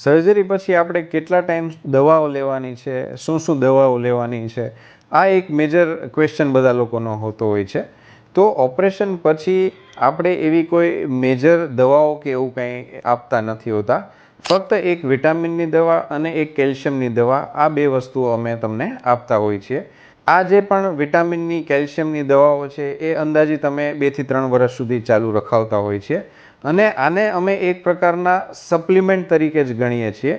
Surgery પછી આપણે કેટલા ટાઈમ દવાઓ લેવાની છે, શું શું દવાઓ લેવાની છે, આ એક મેજર ક્વેશ્ચન બધા લોકોનો હોતો હોય છે. તો ઓપરેશન પછી આપણે એવી કોઈ મેજર દવાઓ કે એવું કંઈ આપતા નથી હોતા. ફક્ત એક વિટામિનની દવા અને એક કેલ્શિયમની દવા, આ બે વસ્તુઓ અમે તમને આપતા હોઈએ છીએ. આ જે પણ વિટામિનની, કેલ્શિયમની દવાઓ છે એ અંદાજિત અમે 2 થી 3 વર્ષ સુધી ચાલુ રખાવતા હોઈએ છીએ. અને આને અમે એક પ્રકારના સપ્લિમેન્ટ તરીકે જ ગણીએ છીએ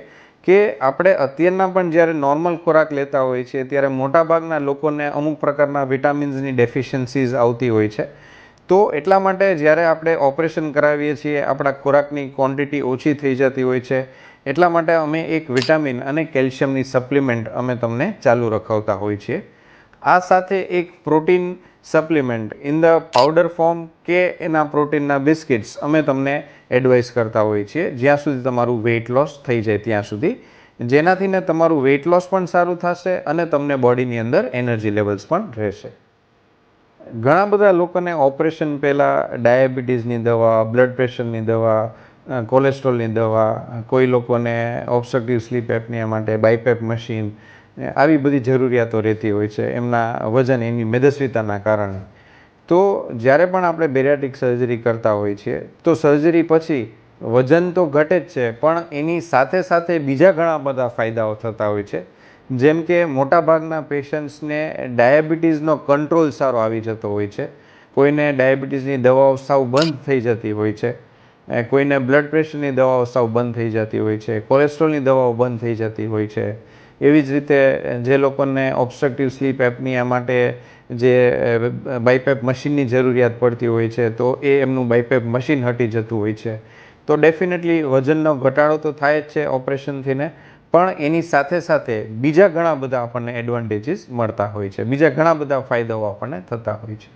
કે આપણે અત્યારના પણ જ્યારે નોર્મલ ખોરાક લેતા હોઈએ છીએ ત્યારે મોટાભાગના લોકોને અમુક પ્રકારના વિટામિન્સની ડેફિશિયન્સીઝ આવતી હોય છે. તો એટલા માટે જ્યારે આપણે ઓપરેશન કરાવીએ છીએ, આપણા ખોરાકની ક્વોન્ટિટી ઓછી થઈ જતી હોય છે. એટલા માટે અમે એક વિટામિન અને કેલ્શિયમની સપ્લિમેન્ટ અમે તમને ચાલુ રખાવતા હોઈએ છીએ. આ સાથે એક protein supplement in the powder form કે એના પ્રોટીનના બિસ્કિટ્સ અમે તમને એડવાઇસ કરતા હોઈએ છીએ, જ્યાં સુધી તમારું વેઇટ લોસ થઈ જાય ત્યાં સુધી, જેનાથી ને તમારું વેઇટ લોસ પણ સારું થશે અને તમને બોડીની અંદર એનર્જી લેવલ્સ પણ રહેશે. ઘણા બધા લોકોને ઓપરેશન પહેલાં ડાયાબિટીસની દવા, બ્લડ પ્રેશરની દવા, કોલેસ્ટ્રોલની દવા, કોઈ લોકોને ઓબ્સ્ટ્રક્ટિવ સ્લીપ એપનિયા માટે બાયપેપ મશીન, આવી બધી જરૂરિયાતો રહેતી હોય છે એમના વજન, એની મેદસ્વીતાના કારણે. તો જ્યારે પણ આપણે બેરિયાટ્રિક સર્જરી કરતા હોઈએ છીએ તો સર્જરી પછી વજન તો ઘટે જ છે, પણ એની સાથે સાથે બીજા ઘણા બધા ફાયદાઓ થતા હોય છે. જેમ કે મોટાભાગના પેશન્ટ્સને ડાયાબિટીસનો કંટ્રોલ સારો આવી જતો હોય છે. કોઈને ડાયાબિટીસની દવાઓ સાવ બંધ થઈ જતી હોય છે, કોઈને બ્લડ પ્રેશરની દવાઓ સાવ બંધ થઈ જતી હોય છે, કોલેસ્ટ્રોલની દવાઓ બંધ થઈ જતી હોય છે. એવી જ રીતે જે લોકોને ઓબ્સ્ટ્રક્ટિવ સ્લીપ એપનિયા માટે જે બાયપેપ મશીનની જરૂરિયાત પડતી હોય છે તો એ એમનું બાયપેપ મશીન હટી જતું હોય છે. તો ડેફિનેટલી વજનનો ઘટાડો તો થાય જ છે ઓપરેશનથી ને, પણ એની સાથે સાથે બીજા ઘણા બધા આપણને એડવાન્ટેજીસ મળતા હોય છે, બીજા ઘણા બધા ફાયદાઓ આપણને થતા હોય છે.